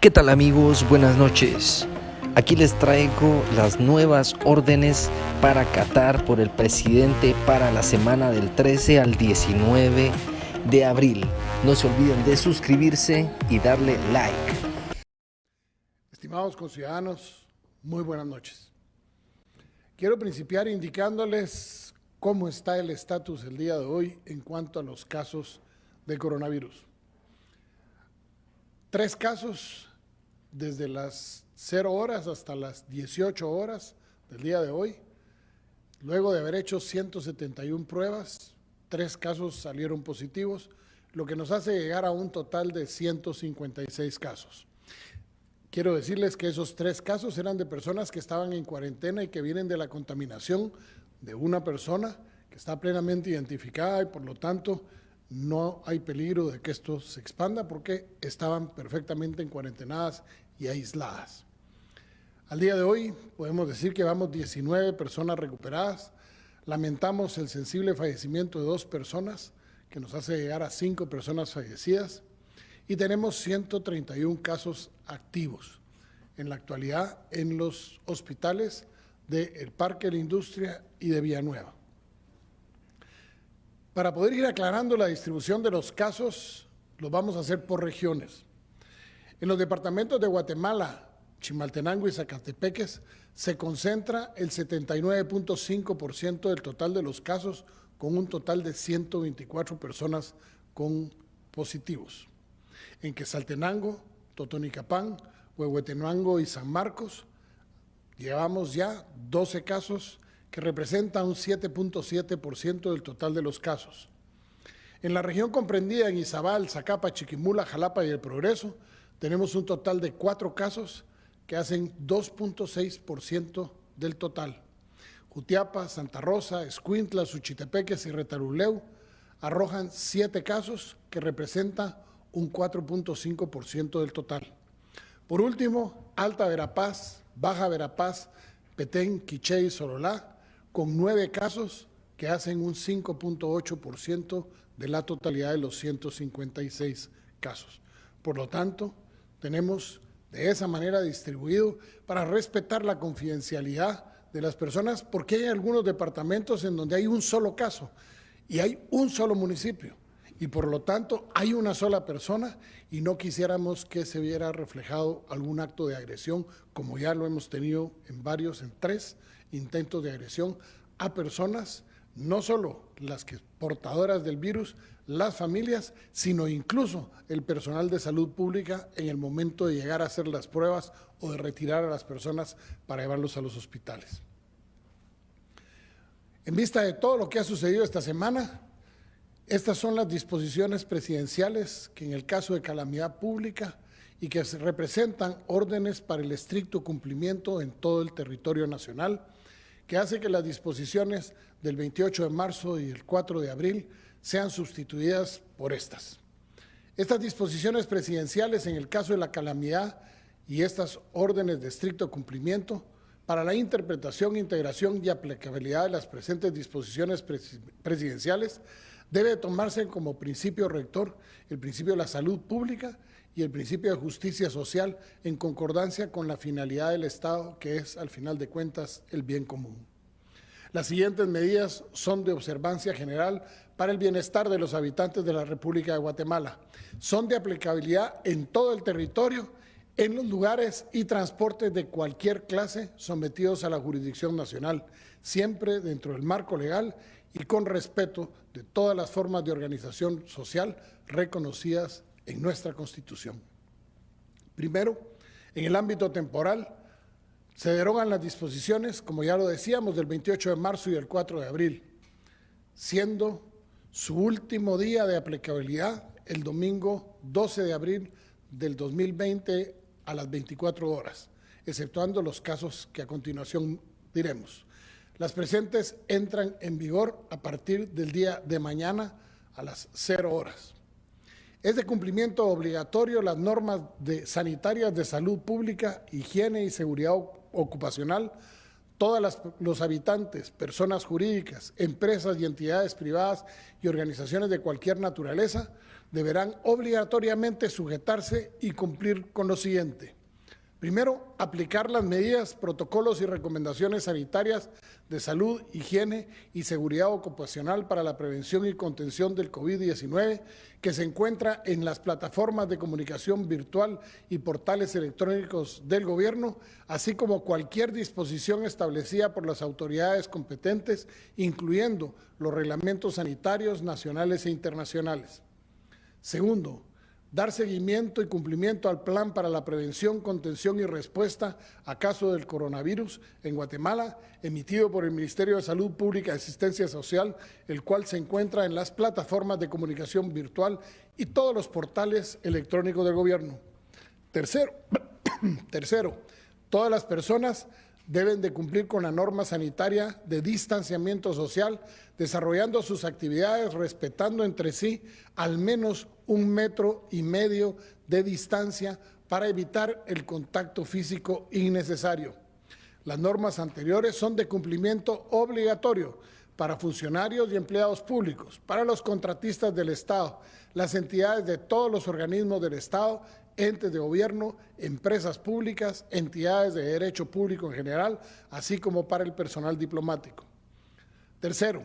¿Qué tal amigos? Buenas noches. Aquí les traigo las nuevas órdenes para Qatar por el presidente para la semana del 13 al 19 de abril. No se olviden de suscribirse y darle like. Estimados conciudadanos, muy buenas noches. Quiero principiar indicándoles cómo está el estatus el día de hoy en cuanto a los casos de coronavirus. 3 casos desde las 0 horas hasta las 18 horas del día de hoy. Luego de haber hecho 171 pruebas, 3 casos salieron positivos, lo que nos hace llegar a un total de 156 casos. Quiero decirles que esos 3 casos eran de personas que estaban en cuarentena y que vienen de la contaminación de una persona que está plenamente identificada y por lo tanto no hay peligro de que esto se expanda porque estaban perfectamente en cuarentenadas y aisladas. Al día de hoy podemos decir que vamos 19 personas recuperadas. Lamentamos el sensible fallecimiento de 2 personas que nos hace llegar a 5 personas fallecidas. Y tenemos 131 casos activos en la actualidad en los hospitales del Parque de la Industria y de Villanueva. Para poder ir aclarando la distribución de los casos, los vamos a hacer por regiones. En los departamentos de Guatemala, Chimaltenango y Zacatepeques se concentra el 79.5% del total de los casos, con un total de 124 personas con positivos. En Quetzaltenango, Totonicapán, Huehuetenango y San Marcos, llevamos ya 12 casos que representan un 7.7% del total de los casos. En la región comprendida en Izabal, Zacapa, Chiquimula, Jalapa y El Progreso, tenemos un total de 4 casos que hacen 2.6% del total. Jutiapa, Santa Rosa, Escuintla, Suchitepeques y Retaluleu arrojan 7 casos que representan un 4.5% del total. Por último, Alta Verapaz, Baja Verapaz, Petén, Quiché y Sololá, con 9 casos que hacen un 5.8% de la totalidad de los 156 casos. Por lo tanto, tenemos de esa manera distribuido para respetar la confidencialidad de las personas, porque hay algunos departamentos en donde hay un solo caso y hay un solo municipio. Y por lo tanto hay una sola persona y no quisiéramos que se viera reflejado algún acto de agresión, como ya lo hemos tenido en 3 intentos de agresión a personas, no solo las que portadoras del virus, las familias, sino incluso el personal de salud pública en el momento de llegar a hacer las pruebas o de retirar a las personas para llevarlos a los hospitales. En vista de todo lo que ha sucedido esta semana, estas son las disposiciones presidenciales que en el caso de calamidad pública y que representan órdenes para el estricto cumplimiento en todo el territorio nacional, que hace que las disposiciones del 28 de marzo y el 4 de abril sean sustituidas por estas. Estas disposiciones presidenciales en el caso de la calamidad y estas órdenes de estricto cumplimiento para la interpretación, integración y aplicabilidad de las presentes disposiciones presidenciales debe tomarse como principio rector el principio de la salud pública y el principio de justicia social en concordancia con la finalidad del Estado, que es, al final de cuentas, el bien común. Las siguientes medidas son de observancia general para el bienestar de los habitantes de la República de Guatemala. Son de aplicabilidad en todo el territorio, en los lugares y transportes de cualquier clase sometidos a la jurisdicción nacional, siempre dentro del marco legal y con respeto de todas las formas de organización social reconocidas en nuestra Constitución. Primero, en el ámbito temporal, se derogan las disposiciones, como ya lo decíamos, del 28 de marzo y el 4 de abril, siendo su último día de aplicabilidad el domingo 12 de abril del 2020 a las 24 horas, exceptuando los casos que a continuación diremos. Las presentes entran en vigor a partir del día de mañana a las 0 horas. Es de cumplimiento obligatorio las normas sanitarias de salud pública, higiene y seguridad ocupacional. Todos los habitantes, personas jurídicas, empresas y entidades privadas y organizaciones de cualquier naturaleza deberán obligatoriamente sujetarse y cumplir con lo siguiente. Primero, aplicar las medidas, protocolos y recomendaciones sanitarias de salud, higiene y seguridad ocupacional para la prevención y contención del COVID-19 que se encuentra en las plataformas de comunicación virtual y portales electrónicos del Gobierno, así como cualquier disposición establecida por las autoridades competentes, incluyendo los reglamentos sanitarios nacionales e internacionales. Segundo, dar seguimiento y cumplimiento al plan para la prevención, contención y respuesta a caso del coronavirus en Guatemala, emitido por el Ministerio de Salud Pública y Asistencia Social, el cual se encuentra en las plataformas de comunicación virtual y todos los portales electrónicos del Gobierno. Tercero, todas las personas deben de cumplir con la norma sanitaria de distanciamiento social, desarrollando sus actividades respetando entre sí al menos 1,5 metros de distancia para evitar el contacto físico innecesario. Las normas anteriores son de cumplimiento obligatorio para funcionarios y empleados públicos, para los contratistas del Estado, las entidades de todos los organismos del Estado, entes de gobierno, empresas públicas, entidades de derecho público en general, así como para el personal diplomático. Tercero,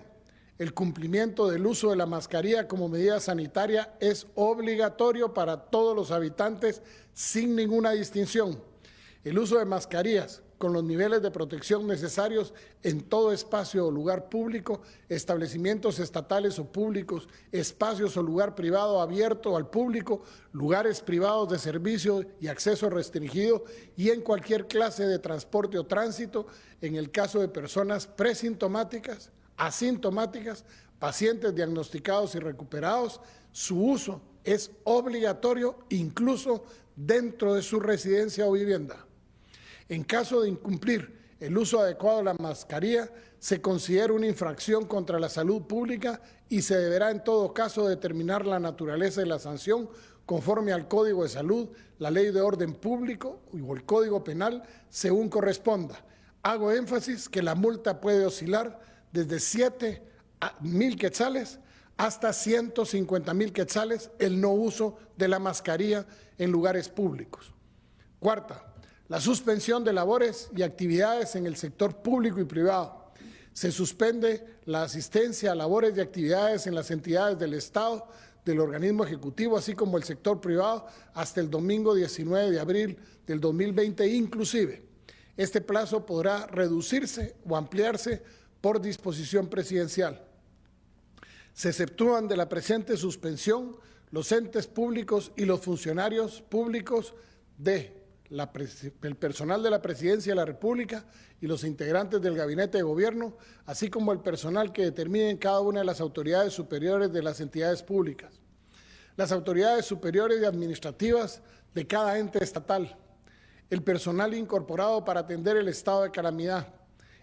el cumplimiento del uso de la mascarilla como medida sanitaria es obligatorio para todos los habitantes sin ninguna distinción. El uso de mascarillas con los niveles de protección necesarios en todo espacio o lugar público, establecimientos estatales o públicos, espacios o lugar privado abierto al público, lugares privados de servicio y acceso restringido y en cualquier clase de transporte o tránsito, en el caso de personas presintomáticas, asintomáticas, pacientes diagnosticados y recuperados, su uso es obligatorio incluso dentro de su residencia o vivienda. En caso de incumplir el uso adecuado de la mascarilla, se considera una infracción contra la salud pública y se deberá en todo caso determinar la naturaleza de la sanción conforme al Código de Salud, la Ley de Orden Público o el Código Penal, según corresponda. Hago énfasis que la multa puede oscilar desde 7,000 quetzales hasta 150,000 quetzales el no uso de la mascarilla en lugares públicos. Cuarta, la suspensión de labores y actividades en el sector público y privado. Se suspende la asistencia a labores y actividades en las entidades del Estado, del organismo ejecutivo, así como el sector privado, hasta el domingo 19 de abril del 2020 inclusive. Este plazo podrá reducirse o ampliarse por disposición presidencial. Se exceptúan de la presente suspensión los entes públicos y los funcionarios públicos el personal de la Presidencia de la República y los integrantes del Gabinete de Gobierno, así como el personal que determinen cada una de las autoridades superiores de las entidades públicas. Las autoridades superiores y administrativas de cada ente estatal, el personal incorporado para atender el estado de calamidad,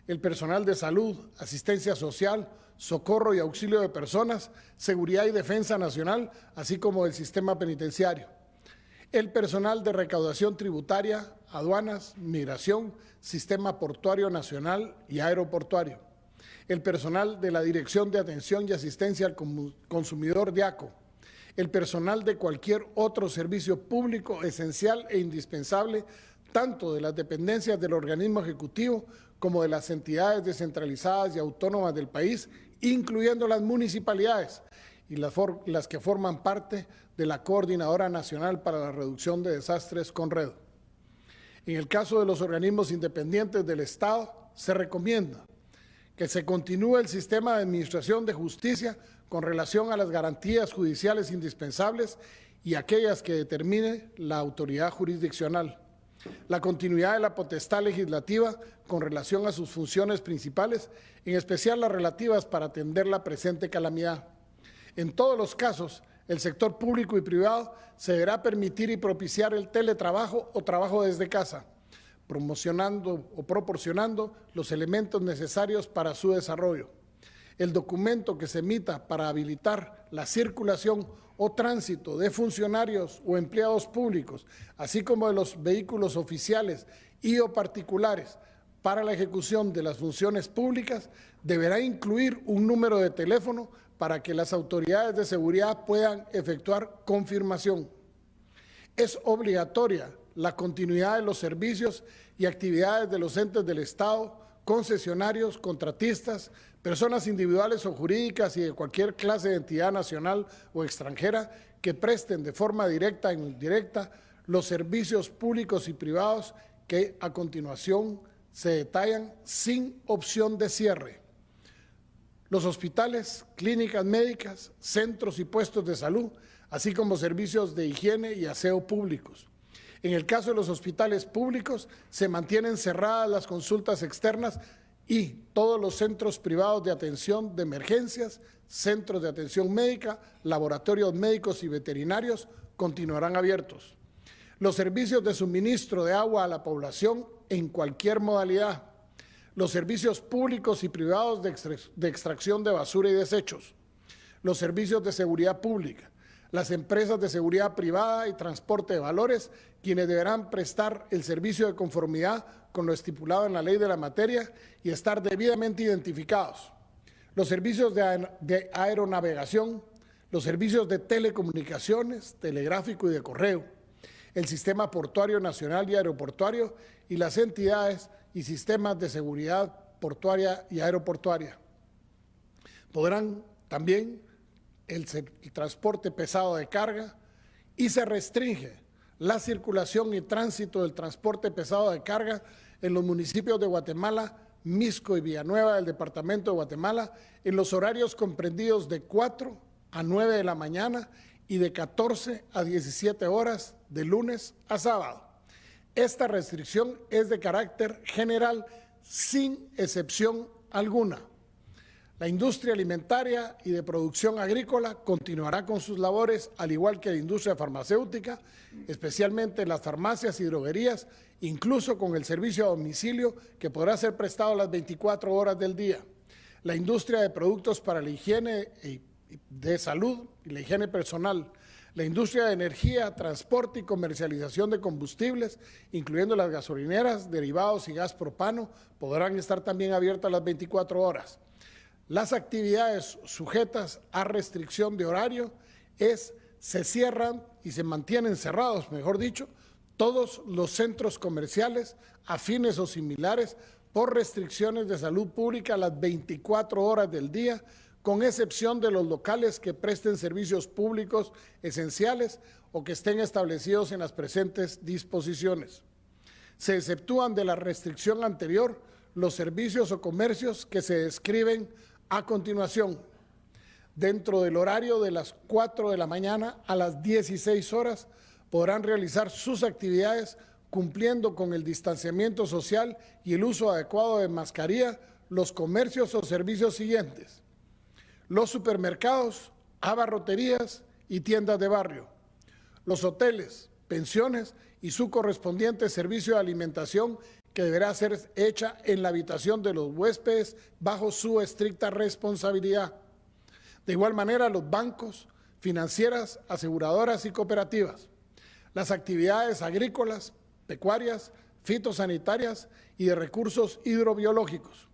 el personal de salud, asistencia social, socorro y auxilio de personas, seguridad y defensa nacional, así como del sistema penitenciario. El personal de recaudación tributaria, aduanas, migración, sistema portuario nacional y aeroportuario. El personal de la Dirección de Atención y Asistencia al Consumidor DIACO. El personal de cualquier otro servicio público esencial e indispensable, tanto de las dependencias del organismo ejecutivo como de las entidades descentralizadas y autónomas del país, incluyendo las municipalidades y las que forman parte de la Coordinadora Nacional para la Reducción de Desastres, CONRED. En el caso de los organismos independientes del Estado, se recomienda que se continúe el sistema de administración de justicia con relación a las garantías judiciales indispensables y aquellas que determine la autoridad jurisdiccional. La continuidad de la potestad legislativa con relación a sus funciones principales, en especial las relativas para atender la presente calamidad. En todos los casos, el sector público y privado se deberá permitir y propiciar el teletrabajo o trabajo desde casa, promocionando o proporcionando los elementos necesarios para su desarrollo. El documento que se emita para habilitar la circulación o tránsito de funcionarios o empleados públicos, así como de los vehículos oficiales y o particulares, para la ejecución de las funciones públicas deberá incluir un número de teléfono para que las autoridades de seguridad puedan efectuar confirmación. Es obligatoria la continuidad de los servicios y actividades de los entes del Estado, concesionarios, contratistas, personas individuales o jurídicas y de cualquier clase de entidad nacional o extranjera que presten de forma directa o indirecta los servicios públicos y privados que a continuación se detallan sin opción de cierre. Los hospitales, clínicas médicas, centros y puestos de salud, así como servicios de higiene y aseo públicos. En el caso de los hospitales públicos, se mantienen cerradas las consultas externas y todos los centros privados de atención de emergencias, centros de atención médica, laboratorios médicos y veterinarios continuarán abiertos. Los servicios de suministro de agua a la población en cualquier modalidad, los servicios públicos y privados de extracción de basura y desechos, los servicios de seguridad pública, las empresas de seguridad privada y transporte de valores, quienes deberán prestar el servicio de conformidad con lo estipulado en la ley de la materia y estar debidamente identificados, los servicios de aeronavegación, los servicios de telecomunicaciones, telegráfico y de correo, el sistema portuario nacional y aeroportuario y las entidades y sistemas de seguridad portuaria y aeroportuaria. Podrán también el transporte pesado de carga y se restringe la circulación y tránsito del transporte pesado de carga en los municipios de Guatemala, Mixco y Villanueva del departamento de Guatemala en los horarios comprendidos de 4 a 9 de la mañana y de 14 a 17 horas de lunes a sábado. Esta restricción es de carácter general sin excepción alguna. La industria alimentaria y de producción agrícola continuará con sus labores, al igual que la industria farmacéutica, especialmente las farmacias y droguerías, incluso con el servicio a domicilio que podrá ser prestado las 24 horas del día. La industria de productos para la higiene de salud y la higiene personal, la industria de energía, transporte y comercialización de combustibles, incluyendo las gasolineras, derivados y gas propano, podrán estar también abiertas las 24 horas. Las actividades sujetas a restricción de horario se cierran y se mantienen cerrados, mejor dicho, todos los centros comerciales afines o similares por restricciones de salud pública las 24 horas del día, con excepción de los locales que presten servicios públicos esenciales o que estén establecidos en las presentes disposiciones. Se exceptúan de la restricción anterior los servicios o comercios que se describen a continuación. Dentro del horario de las 4 de la mañana a las 16 horas podrán realizar sus actividades cumpliendo con el distanciamiento social y el uso adecuado de mascarilla los comercios o servicios siguientes: los supermercados, abarroterías y tiendas de barrio, los hoteles, pensiones y su correspondiente servicio de alimentación que deberá ser hecha en la habitación de los huéspedes bajo su estricta responsabilidad. De igual manera, los bancos, financieras, aseguradoras y cooperativas, las actividades agrícolas, pecuarias, fitosanitarias y de recursos hidrobiológicos,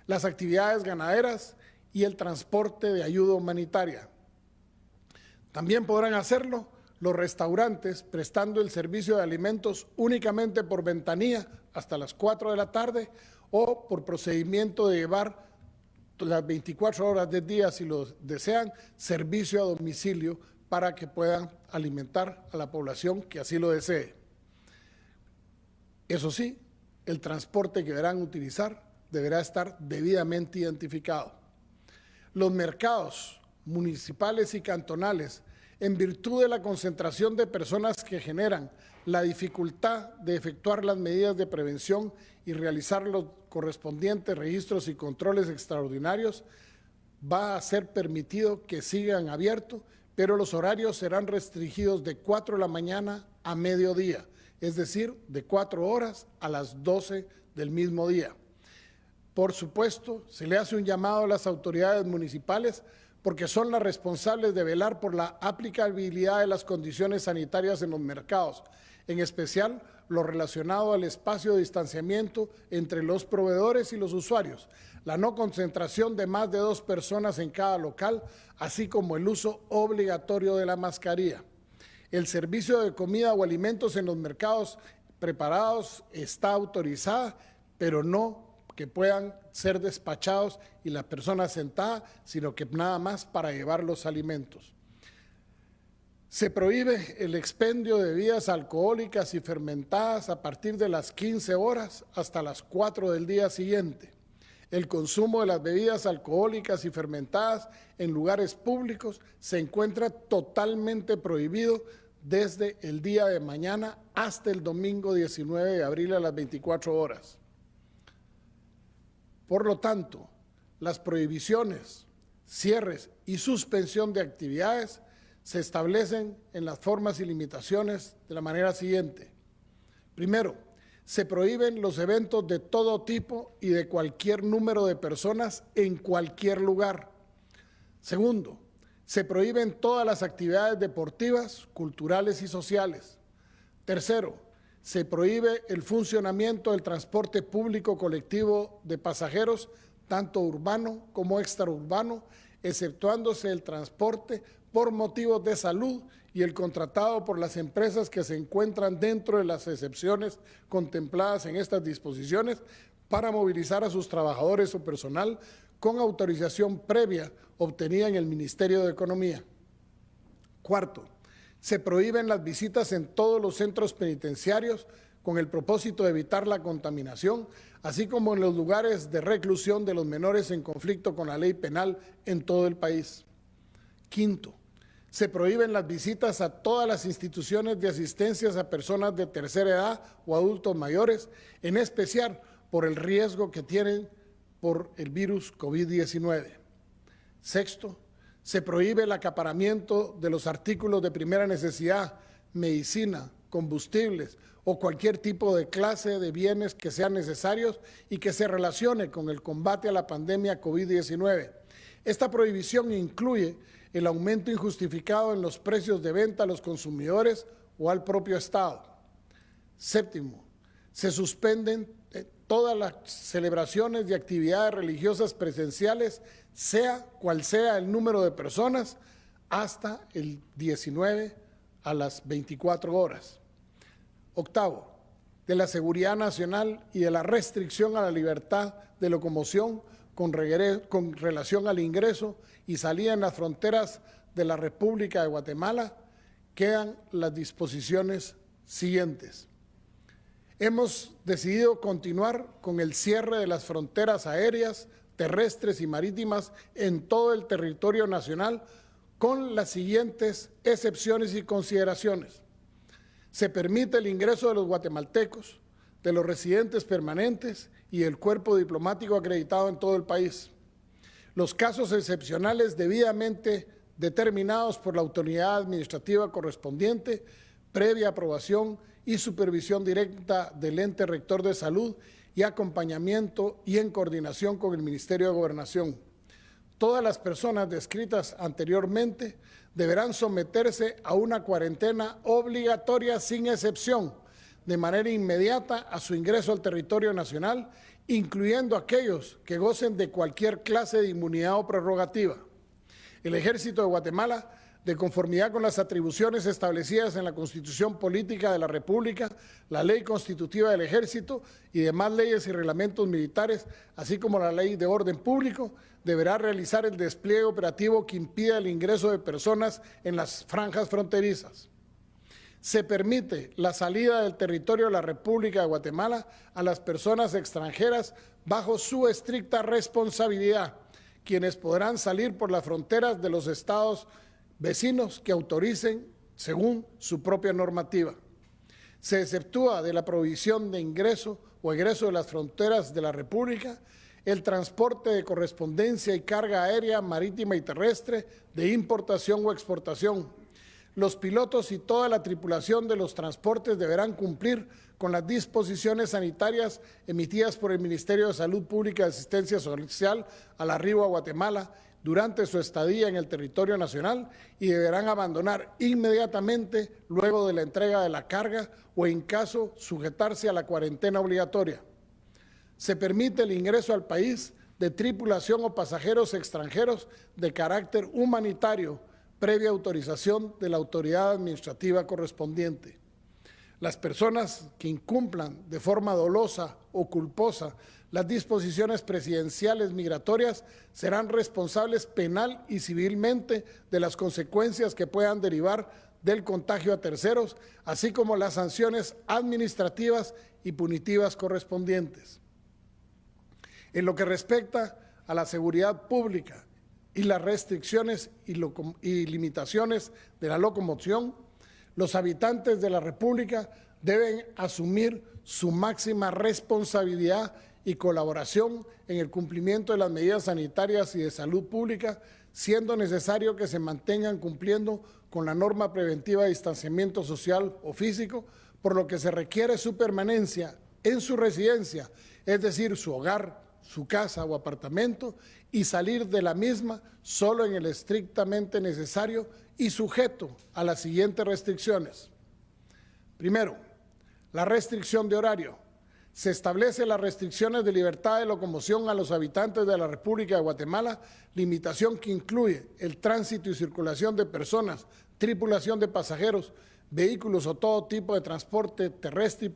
las actividades ganaderas y el transporte de ayuda humanitaria. También podrán hacerlo los restaurantes prestando el servicio de alimentos únicamente por ventanilla hasta las 4 de la tarde o por procedimiento de llevar las 24 horas del día, si lo desean, servicio a domicilio para que puedan alimentar a la población que así lo desee. Eso sí, el transporte que deberán utilizar deberá estar debidamente identificado. Los mercados municipales y cantonales, en virtud de la concentración de personas que generan la dificultad de efectuar las medidas de prevención y realizar los correspondientes registros y controles extraordinarios, va a ser permitido que sigan abiertos, pero los horarios serán restringidos de 4 de la mañana a mediodía, es decir, de 4 horas a las 12 del mismo día. Por supuesto, se le hace un llamado a las autoridades municipales porque son las responsables de velar por la aplicabilidad de las condiciones sanitarias en los mercados, en especial lo relacionado al espacio de distanciamiento entre los proveedores y los usuarios, la no concentración de más de 2 personas en cada local, así como el uso obligatorio de la mascarilla. El servicio de comida o alimentos en los mercados preparados está autorizada, pero no que puedan ser despachados y la persona sentada, sino que nada más para llevar los alimentos. Se prohíbe el expendio de bebidas alcohólicas y fermentadas a partir de las 15 horas hasta las 4 del día siguiente. El consumo de las bebidas alcohólicas y fermentadas en lugares públicos se encuentra totalmente prohibido desde el día de mañana hasta el domingo 19 de abril a las 24 horas. Por lo tanto, las prohibiciones, cierres y suspensión de actividades se establecen en las formas y limitaciones de la manera siguiente. Primero, se prohíben los eventos de todo tipo y de cualquier número de personas en cualquier lugar. Segundo, se prohíben todas las actividades deportivas, culturales y sociales. Tercero, se prohíbe el funcionamiento del transporte público colectivo de pasajeros, tanto urbano como extraurbano, exceptuándose el transporte por motivos de salud y el contratado por las empresas que se encuentran dentro de las excepciones contempladas en estas disposiciones para movilizar a sus trabajadores o personal con autorización previa obtenida en el Ministerio de Economía. Cuarto, se prohíben las visitas en todos los centros penitenciarios con el propósito de evitar la contaminación, así como en los lugares de reclusión de los menores en conflicto con la ley penal en todo el país. Quinto, se prohíben las visitas a todas las instituciones de asistencia a personas de tercera edad o adultos mayores, en especial por el riesgo que tienen por el virus COVID-19. Sexto, se prohíbe el acaparamiento de los artículos de primera necesidad, medicina, combustibles o cualquier tipo de clase de bienes que sean necesarios y que se relacione con el combate a la pandemia COVID-19. Esta prohibición incluye el aumento injustificado en los precios de venta a los consumidores o al propio Estado. Séptimo, se suspenden todas las celebraciones y actividades religiosas presenciales, sea cual sea el número de personas, hasta el 19 a las 24 horas. Octavo, de la seguridad nacional y de la restricción a la libertad de locomoción con relación al ingreso y salida en las fronteras de la República de Guatemala, quedan las disposiciones siguientes. Hemos decidido continuar con el cierre de las fronteras aéreas, terrestres y marítimas en todo el territorio nacional con las siguientes excepciones y consideraciones. Se permite el ingreso de los guatemaltecos, de los residentes permanentes y el cuerpo diplomático acreditado en todo el país. Los casos excepcionales debidamente determinados por la autoridad administrativa correspondiente, previa aprobación y supervisión directa del ente rector de salud y acompañamiento y en coordinación con el Ministerio de Gobernación. Todas las personas descritas anteriormente deberán someterse a una cuarentena obligatoria sin excepción, de manera inmediata a su ingreso al territorio nacional, incluyendo aquellos que gocen de cualquier clase de inmunidad o prerrogativa. El Ejército de Guatemala, de conformidad con las atribuciones establecidas en la Constitución Política de la República, la Ley Constitutiva del Ejército y demás leyes y reglamentos militares, así como la Ley de Orden Público, deberá realizar el despliegue operativo que impida el ingreso de personas en las franjas fronterizas. Se permite la salida del territorio de la República de Guatemala a las personas extranjeras bajo su estricta responsabilidad, quienes podrán salir por las fronteras de los estados vecinos que autoricen según su propia normativa. Se exceptúa de la prohibición de ingreso o egreso de las fronteras de la República el transporte de correspondencia y carga aérea, marítima y terrestre, de importación o exportación, los pilotos y toda la tripulación de los transportes deberán cumplir con las disposiciones sanitarias emitidas por el Ministerio de Salud Pública y Asistencia Social al arribo a Guatemala durante su estadía en el territorio nacional y deberán abandonar inmediatamente luego de la entrega de la carga o en caso sujetarse a la cuarentena obligatoria. Se permite el ingreso al país de tripulación o pasajeros extranjeros de carácter humanitario previa autorización de la autoridad administrativa correspondiente. Las personas que incumplan de forma dolosa o culposa las disposiciones presidenciales migratorias serán responsables penal y civilmente de las consecuencias que puedan derivar del contagio a terceros, así como las sanciones administrativas y punitivas correspondientes. En lo que respecta a la seguridad pública y las restricciones y limitaciones de la locomoción, los habitantes de la República deben asumir su máxima responsabilidad y colaboración en el cumplimiento de las medidas sanitarias y de salud pública, siendo necesario que se mantengan cumpliendo con la norma preventiva de distanciamiento social o físico, por lo que se requiere su permanencia en su residencia, es decir, su hogar, su casa o apartamento, y salir de la misma solo en el estrictamente necesario y sujeto a las siguientes restricciones. Primero, la restricción de horario. Se establece las restricciones de libertad de locomoción a los habitantes de la República de Guatemala, limitación que incluye el tránsito y circulación de personas, tripulación de pasajeros, vehículos o todo tipo de transporte terrestre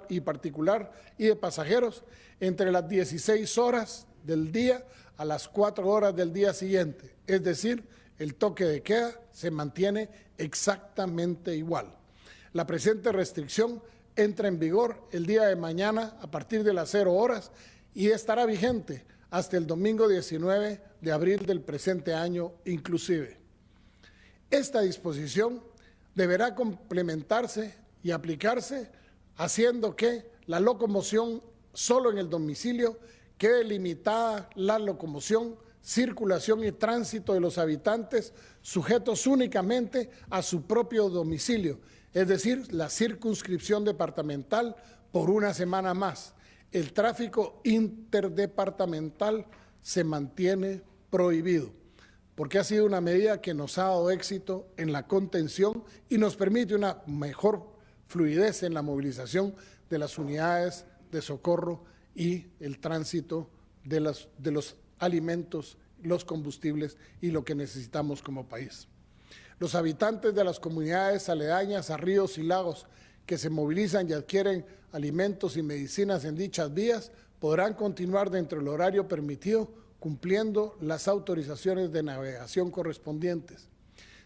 y particular y de pasajeros entre las 16 horas del día a las 4 horas del día siguiente, es decir, el toque de queda se mantiene exactamente igual. La presente restricción entra en vigor el día de mañana a partir de las 0 horas y estará vigente hasta el domingo 19 de abril del presente año inclusive. Esta disposición deberá complementarse y aplicarse haciendo que la locomoción solo en el domicilio quede limitada la locomoción, circulación y tránsito de los habitantes sujetos únicamente a su propio domicilio, es decir, la circunscripción departamental por una semana más. El tráfico interdepartamental se mantiene prohibido, porque ha sido una medida que nos ha dado éxito en la contención y nos permite una mejor fluidez en la movilización de las unidades de socorro y el tránsito de los alimentos, los combustibles y lo que necesitamos como país. Los habitantes de las comunidades aledañas a ríos y lagos que se movilizan y adquieren alimentos y medicinas en dichas vías podrán continuar dentro del horario permitido cumpliendo las autorizaciones de navegación correspondientes.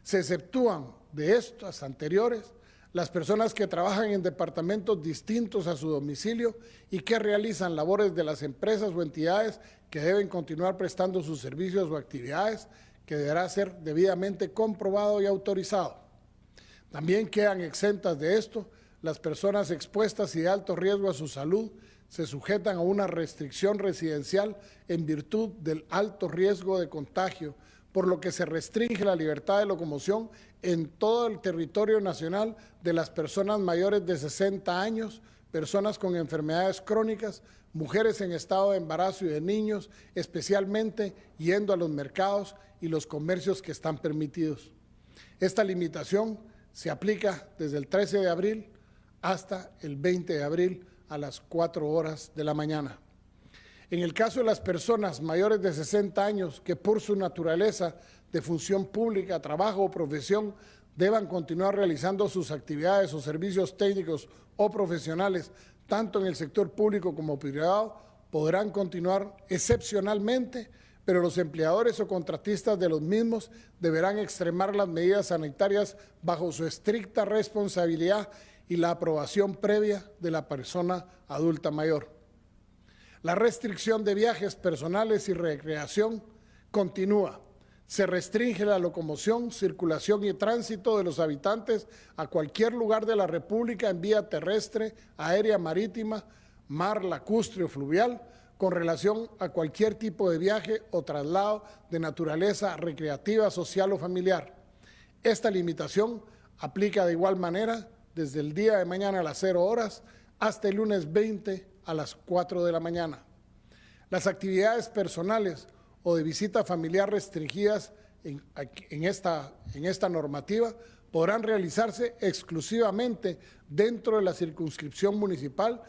Se exceptúan de estas anteriores las personas que trabajan en departamentos distintos a su domicilio y que realizan labores de las empresas o entidades que deben continuar prestando sus servicios o actividades, que deberá ser debidamente comprobado y autorizado. También quedan exentas de esto las personas expuestas y de alto riesgo a su salud, se sujetan a una restricción residencial en virtud del alto riesgo de contagio, por lo que se restringe la libertad de locomoción en todo el territorio nacional de las personas mayores de 60 años, personas con enfermedades crónicas, mujeres en estado de embarazo y de niños, especialmente yendo a los mercados y los comercios que están permitidos. Esta limitación se aplica desde el 13 de abril hasta el 20 de abril a las 4 horas de la mañana. En el caso de las personas mayores de 60 años que por su naturaleza de función pública, trabajo o profesión deban continuar realizando sus actividades o servicios técnicos o profesionales, tanto en el sector público como privado, podrán continuar excepcionalmente, pero los empleadores o contratistas de los mismos deberán extremar las medidas sanitarias bajo su estricta responsabilidad y la aprobación previa de la persona adulta mayor. La restricción de viajes personales y recreación continúa. Se restringe la locomoción, circulación y tránsito de los habitantes a cualquier lugar de la República en vía terrestre, aérea, marítima, mar, lacustre o fluvial, con relación a cualquier tipo de viaje o traslado de naturaleza recreativa, social o familiar. Esta limitación aplica de igual manera desde el día de mañana a las 0 horas hasta el lunes 20 a las 4 de la mañana. Las actividades personales o de visita familiar restringidas en esta normativa podrán realizarse exclusivamente dentro de la circunscripción municipal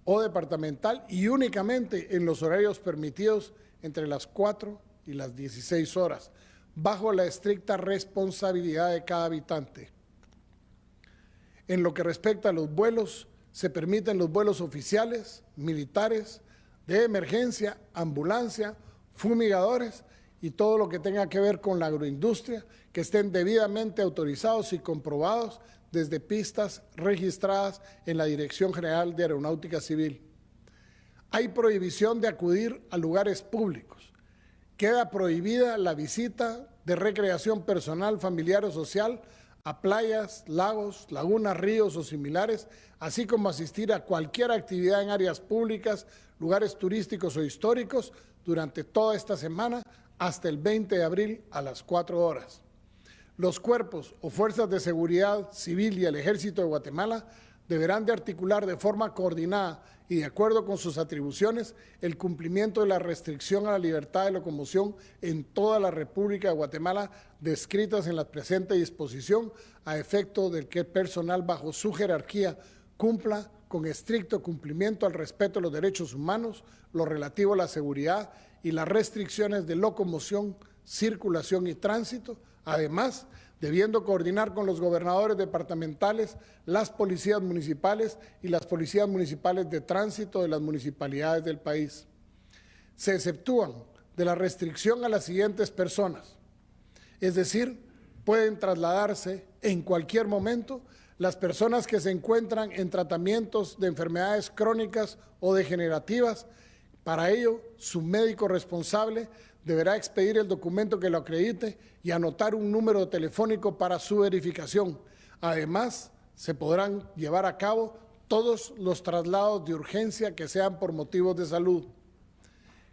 o departamental y únicamente en los horarios permitidos entre las 4 y las 16 horas, bajo la estricta responsabilidad de cada habitante. En lo que respecta a los vuelos, se permiten los vuelos oficiales, militares, de emergencia, ambulancia, fumigadores y todo lo que tenga que ver con la agroindustria, que estén debidamente autorizados y comprobados desde pistas registradas en la Dirección General de Aeronáutica Civil. Hay prohibición de acudir a lugares públicos. Queda prohibida la visita de recreación personal, familiar o social a playas, lagos, lagunas, ríos o similares, así como asistir a cualquier actividad en áreas públicas, lugares turísticos o históricos durante toda esta semana hasta el 20 de abril a las 4 horas. Los cuerpos o fuerzas de seguridad civil y el Ejército de Guatemala deberán de articular de forma coordinada y de acuerdo con sus atribuciones el cumplimiento de la restricción a la libertad de locomoción en toda la República de Guatemala descritas en la presente disposición a efecto de que el personal bajo su jerarquía cumpla con estricto cumplimiento al respeto de los derechos humanos, lo relativo a la seguridad y las restricciones de locomoción, circulación y tránsito, además debiendo coordinar con los gobernadores departamentales, las policías municipales y las policías municipales de tránsito de las municipalidades del país. Se exceptúan de la restricción a las siguientes personas, es decir, pueden trasladarse en cualquier momento las personas que se encuentran en tratamientos de enfermedades crónicas o degenerativas. Para ello, su médico responsable deberá expedir el documento que lo acredite y anotar un número telefónico para su verificación. Además, se podrán llevar a cabo todos los traslados de urgencia que sean por motivos de salud.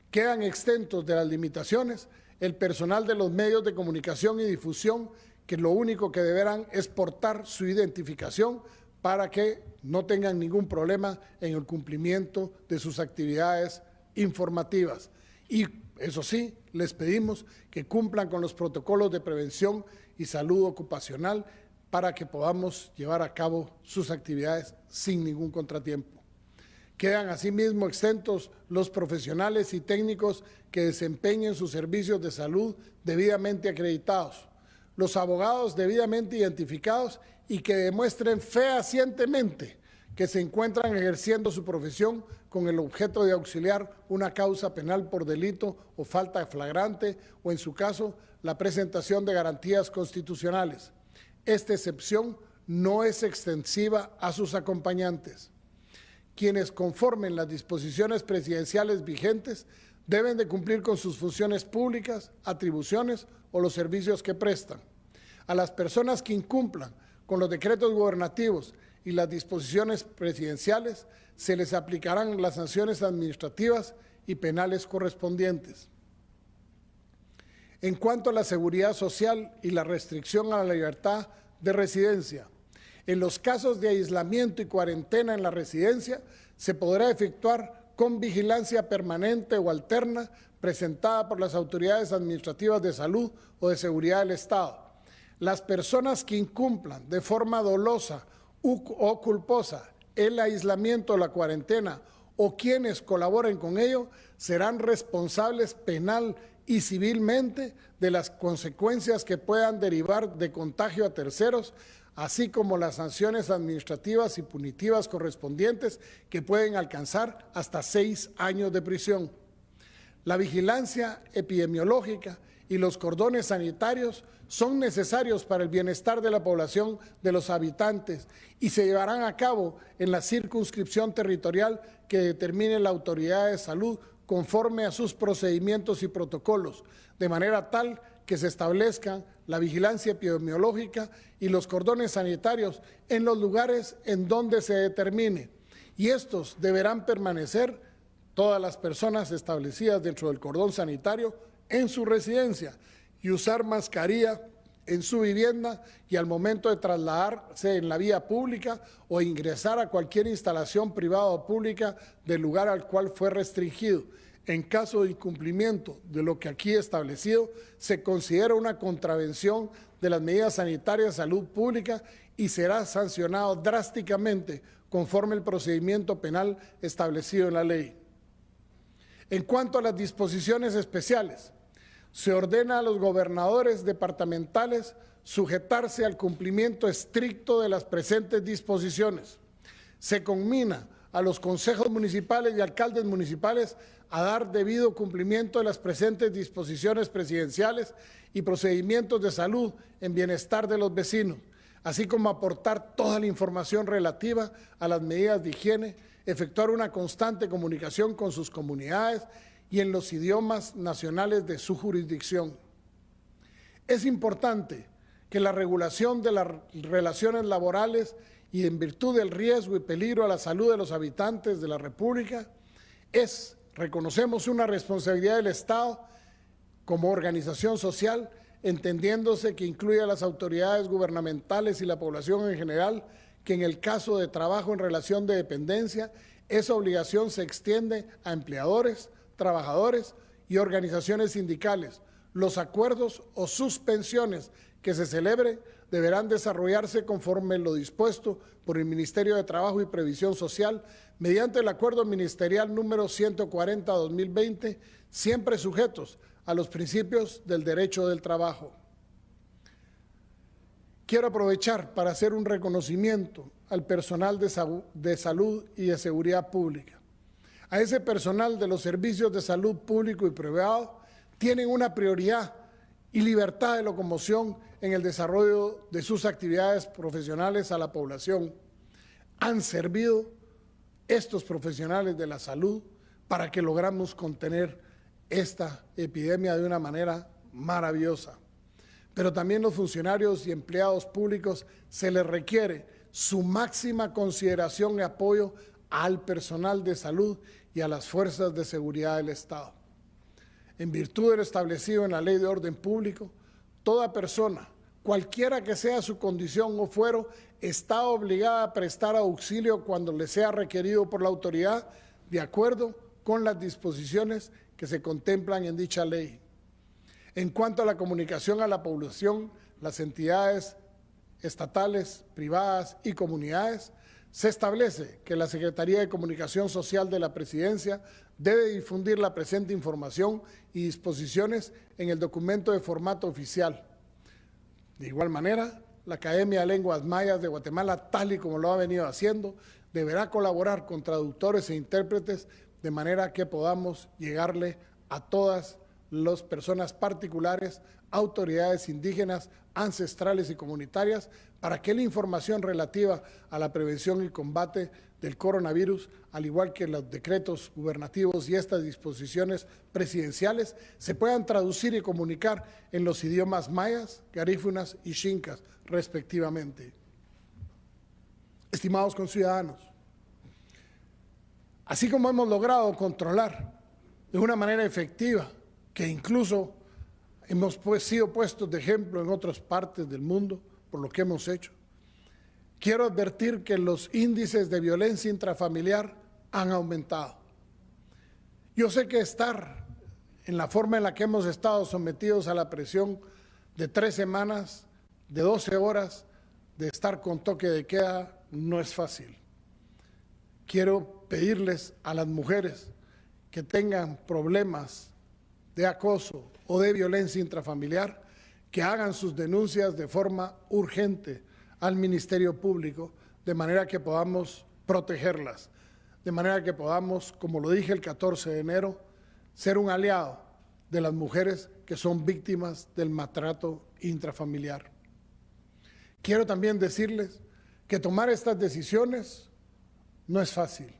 Quedan exentos de las limitaciones el personal de los medios de comunicación y difusión, que lo único que deberán es portar su identificación para que no tengan ningún problema en el cumplimiento de sus actividades informativas. Y eso sí, les pedimos que cumplan con los protocolos de prevención y salud ocupacional para que podamos llevar a cabo sus actividades sin ningún contratiempo. Quedan asimismo exentos los profesionales y técnicos que desempeñen sus servicios de salud debidamente acreditados, los abogados debidamente identificados y que demuestren fehacientemente que se encuentran ejerciendo su profesión con el objeto de auxiliar una causa penal por delito o falta flagrante o, en su caso, la presentación de garantías constitucionales. Esta excepción no es extensiva a sus acompañantes. Quienes conformen las disposiciones presidenciales vigentes deben de cumplir con sus funciones públicas, atribuciones o los servicios que prestan. A las personas que incumplan con los decretos gubernativos y las disposiciones presidenciales se les aplicarán las sanciones administrativas y penales correspondientes. En cuanto a la seguridad social y la restricción a la libertad de residencia, en los casos de aislamiento y cuarentena en la residencia se podrá efectuar con vigilancia permanente o alterna presentada por las autoridades administrativas de salud o de seguridad del Estado. Las personas que incumplan de forma dolosa o culposa el aislamiento o la cuarentena o quienes colaboren con ello serán responsables penal y civilmente de las consecuencias que puedan derivar de contagio a terceros, así como las sanciones administrativas y punitivas correspondientes que pueden alcanzar hasta 6 años de prisión. La vigilancia epidemiológica y los cordones sanitarios son necesarios para el bienestar de la población de los habitantes y se llevarán a cabo en la circunscripción territorial que determine la autoridad de salud conforme a sus procedimientos y protocolos, de manera tal que se establezcan la vigilancia epidemiológica y los cordones sanitarios en los lugares en donde se determine, y estos deberán permanecer todas las personas establecidas dentro del cordón sanitario en su residencia y usar mascarilla en su vivienda y al momento de trasladarse en la vía pública o ingresar a cualquier instalación privada o pública del lugar al cual fue restringido. En caso de incumplimiento de lo que aquí establecido, se considera una contravención de las medidas sanitarias de salud pública y será sancionado drásticamente conforme el procedimiento penal establecido en la ley. En cuanto a las disposiciones especiales, se ordena a los gobernadores departamentales sujetarse al cumplimiento estricto de las presentes disposiciones. Se conmina a los consejos municipales y alcaldes municipales a dar debido cumplimiento de las presentes disposiciones presidenciales y procedimientos de salud en bienestar de los vecinos, así como aportar toda la información relativa a las medidas de higiene, efectuar una constante comunicación con sus comunidades y en los idiomas nacionales de su jurisdicción. Es importante que la regulación de las relaciones laborales y en virtud del riesgo y peligro a la salud de los habitantes de la República reconocemos una responsabilidad del Estado como organización social, entendiéndose que incluye a las autoridades gubernamentales y la población en general, que en el caso de trabajo en relación de dependencia, esa obligación se extiende a empleadores, trabajadores y organizaciones sindicales. Los acuerdos o suspensiones que se celebren deberán desarrollarse conforme lo dispuesto por el Ministerio de Trabajo y Previsión Social mediante el Acuerdo Ministerial número 140/2020, siempre sujetos a los principios del derecho del trabajo. Quiero aprovechar para hacer un reconocimiento al personal de salud y de seguridad pública. A ese personal de los servicios de salud público y privado tienen una prioridad y libertad de locomoción en el desarrollo de sus actividades profesionales a la población. Han servido estos profesionales de la salud para que logramos contener esta epidemia de una manera maravillosa. Pero también los funcionarios y empleados públicos se les requiere su máxima consideración y apoyo al personal de salud y a las fuerzas de seguridad del Estado. En virtud de lo establecido en la Ley de Orden Público, toda persona, cualquiera que sea su condición o fuero, está obligada a prestar auxilio cuando le sea requerido por la autoridad, de acuerdo con las disposiciones que se contemplan en dicha ley. En cuanto a la comunicación a la población, las entidades estatales, privadas y comunidades, se establece que la Secretaría de Comunicación Social de la Presidencia debe difundir la presente información y disposiciones en el documento de formato oficial. De igual manera, la Academia de Lenguas Mayas de Guatemala, tal y como lo ha venido haciendo, deberá colaborar con traductores e intérpretes de manera que podamos llegarle a todas las personas particulares, autoridades indígenas, ancestrales y comunitarias, para que la información relativa a la prevención y combate del coronavirus, al igual que los decretos gubernativos y estas disposiciones presidenciales, se puedan traducir y comunicar en los idiomas mayas, garífunas y xincas, respectivamente. Estimados conciudadanos, así como hemos logrado controlar de una manera efectiva, que incluso hemos sido puestos de ejemplo en otras partes del mundo por lo que hemos hecho, quiero advertir que los índices de violencia intrafamiliar han aumentado. Yo sé que estar en la forma en la que hemos estado sometidos a la presión de 3 semanas, de 12 horas, de estar con toque de queda, no es fácil. Quiero pedirles a las mujeres que tengan problemas de acoso o de violencia intrafamiliar, que hagan sus denuncias de forma urgente al Ministerio Público, de manera que podamos protegerlas, de manera que podamos, como lo dije el 14 de enero, ser un aliado de las mujeres que son víctimas del maltrato intrafamiliar. Quiero también decirles que tomar estas decisiones no es fácil.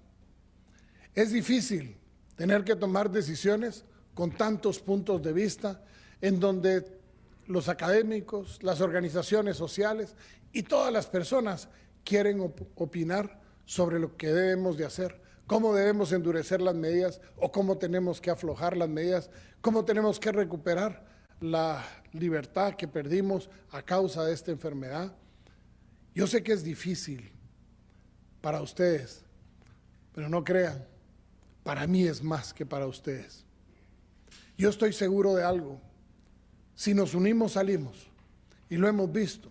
Es difícil tener que tomar decisiones con tantos puntos de vista, en donde los académicos, las organizaciones sociales y todas las personas quieren opinar sobre lo que debemos de hacer, cómo debemos endurecer las medidas o cómo tenemos que aflojar las medidas, cómo tenemos que recuperar la libertad que perdimos a causa de esta enfermedad. Yo sé que es difícil para ustedes, pero no crean, para mí es más que para ustedes. Yo estoy seguro de algo, si nos unimos salimos, y lo hemos visto.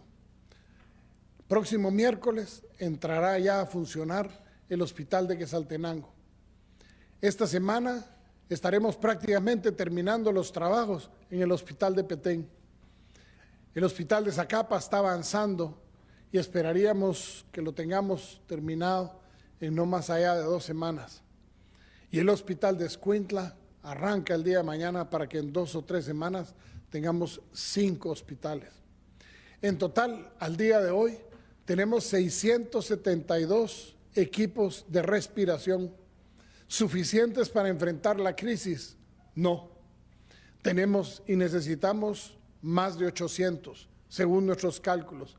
Próximo miércoles entrará ya a funcionar el hospital de Quetzaltenango. Esta semana estaremos prácticamente terminando los trabajos en el hospital de Petén. El hospital de Zacapa está avanzando y esperaríamos que lo tengamos terminado en no más allá de 2 semanas. Y el hospital de Escuintla arranca el día de mañana para que en 2 o 3 semanas tengamos 5 hospitales. En total, al día de hoy, tenemos 672 equipos de respiración. ¿Suficientes para enfrentar la crisis? No. Tenemos y necesitamos más de 800, según nuestros cálculos.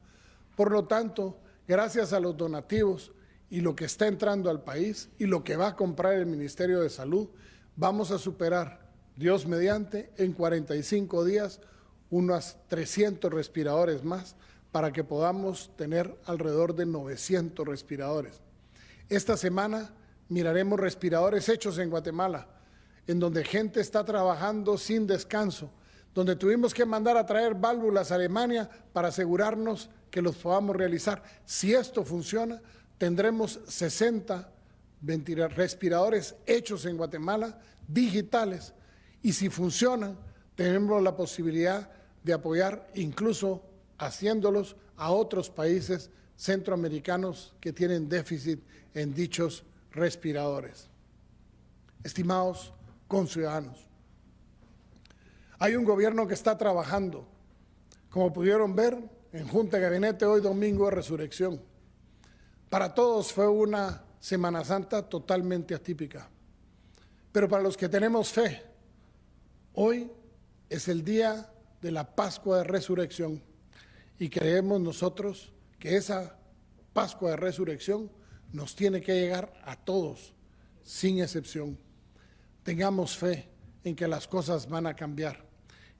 Por lo tanto, gracias a los donativos y lo que está entrando al país y lo que va a comprar el Ministerio de Salud, vamos a superar, Dios mediante, en 45 días, unos 300 respiradores más para que podamos tener alrededor de 900 respiradores. Esta semana miraremos respiradores hechos en Guatemala, en donde gente está trabajando sin descanso, donde tuvimos que mandar a traer válvulas a Alemania para asegurarnos que los podamos realizar. Si esto funciona, tendremos 60 respiradores hechos en Guatemala, digitales, y si funcionan, tenemos la posibilidad de apoyar, incluso haciéndolos a otros países centroamericanos que tienen déficit en dichos respiradores. Estimados conciudadanos, hay un gobierno que está trabajando, como pudieron ver en Junta de Gabinete hoy domingo de Resurrección. Para todos fue una Semana Santa totalmente atípica, pero para los que tenemos fe, hoy es el día de la Pascua de Resurrección y creemos nosotros que esa Pascua de Resurrección nos tiene que llegar a todos, sin excepción. Tengamos fe en que las cosas van a cambiar.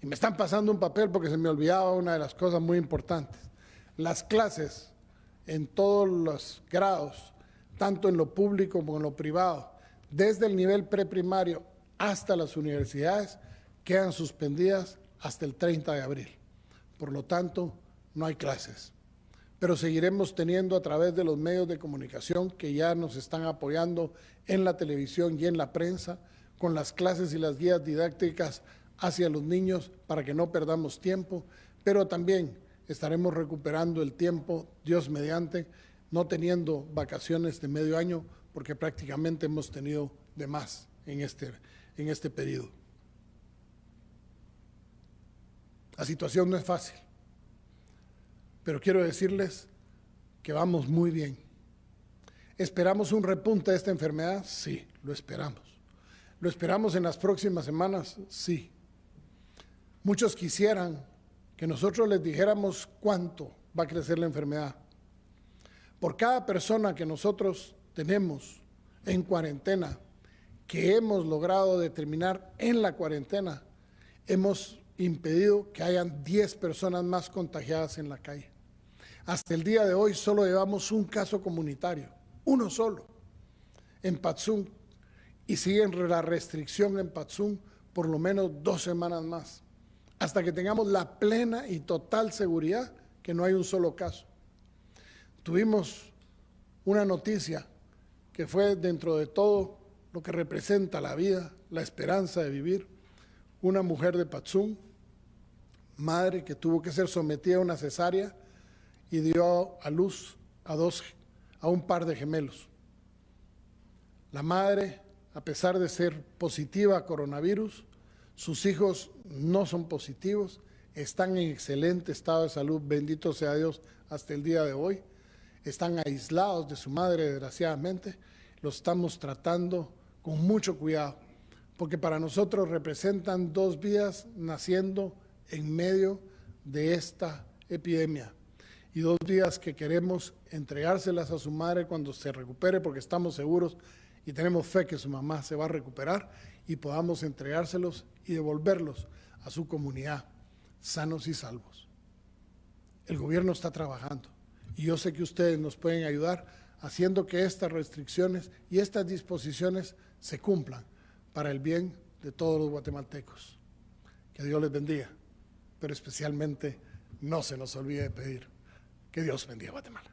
Y me están pasando un papel porque se me olvidaba una de las cosas muy importantes. Las clases en todos los grados, tanto en lo público como en lo privado, desde el nivel preprimario hasta las universidades, quedan suspendidas hasta el 30 de abril. Por lo tanto, no hay clases. Pero seguiremos teniendo a través de los medios de comunicación que ya nos están apoyando en la televisión y en la prensa, con las clases y las guías didácticas hacia los niños para que no perdamos tiempo, pero también estaremos recuperando el tiempo, Dios mediante, no teniendo vacaciones de medio año, porque prácticamente hemos tenido de más en este periodo. La situación no es fácil, pero quiero decirles que vamos muy bien. ¿Esperamos un repunte de esta enfermedad? Sí, lo esperamos. ¿Lo esperamos en las próximas semanas? Sí. Muchos quisieran que nosotros les dijéramos cuánto va a crecer la enfermedad. Por cada persona que nosotros tenemos en cuarentena, que hemos logrado determinar en la cuarentena, hemos impedido que hayan 10 personas más contagiadas en la calle. Hasta el día de hoy solo llevamos un caso comunitario, uno solo, en Patzún, y sigue la restricción en Patzún por lo menos 2 semanas más, hasta que tengamos la plena y total seguridad que no hay un solo caso. Tuvimos una noticia que fue, dentro de todo lo que representa la vida, la esperanza de vivir, una mujer de Patzún, madre que tuvo que ser sometida a una cesárea y dio a luz a un par de gemelos. La madre, a pesar de ser positiva a coronavirus, sus hijos no son positivos, están en excelente estado de salud, bendito sea Dios, hasta el día de hoy. Están aislados de su madre, desgraciadamente. Los estamos tratando con mucho cuidado, porque para nosotros representan 2 vidas naciendo en medio de esta epidemia y 2 vidas que queremos entregárselas a su madre cuando se recupere, porque estamos seguros y tenemos fe que su mamá se va a recuperar y podamos entregárselos y devolverlos a su comunidad. sanos y salvos. El gobierno está trabajando y yo sé que ustedes nos pueden ayudar haciendo que estas restricciones y estas disposiciones se cumplan para el bien de todos los guatemaltecos. Que Dios les bendiga, pero especialmente no se nos olvide de pedir que Dios bendiga a Guatemala.